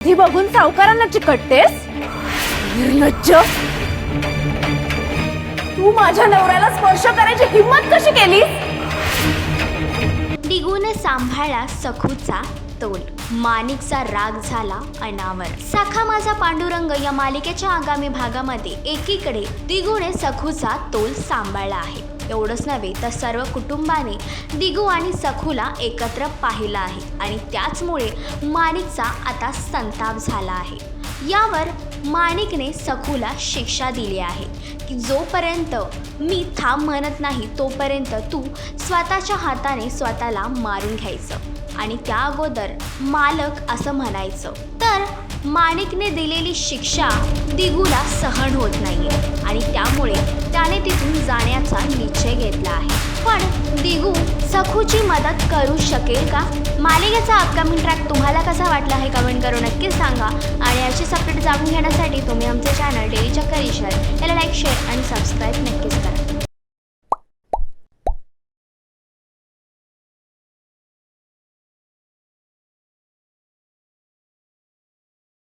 ती बघून सावकारांना चिकटतेस? निर्लज्ज! तू माझ्या नवऱ्याला स्पर्श करायची हिम्मत कशी केली? दिगूने सांभाळला सखूचा तोल, माणिकचा राग झाला अनावर. सखा माझा पांडुरंग या मालिकेच्या आगामी भागामध्ये एकीकडे दिगूने सखूचा तोल सांभाळला आहे. एवढंच नव्हे तर सर्व कुटुंबाने दिगू आणि सखूला एकत्र पाहिलं आहे आणि त्याचमुळे माणिकचा आता संताप झाला आहे. यावर माणिकने सखूला शिक्षा दिली आहे की जोपर्यंत मी थांब म्हणत नाही तोपर्यंत तू स्वतःच्या हाताने स्वतःला मारून घ्यायचं आणि त्या अगोदर मालक असं म्हणायचं. तर माणिकने दिलेली शिक्षा दिगूला सहन होत नाहीये आणि त्यामुळे त्याने तिथून जाण्याचा निश्चय घेतला आहे. पण दिगू सखूची मदत करू शकेल का? मालिकेचा अपकमिंग ट्रॅक तुम्हाला कसा वाटला हे कमेंट करून नक्कीच सांगा आणि अशीच अपडेट जाणून घेण्यासाठी तुम्ही आमचे चॅनल डेली चक्कर याला लाईक, शेअर आणि सबस्क्राईब नक्कीच करा.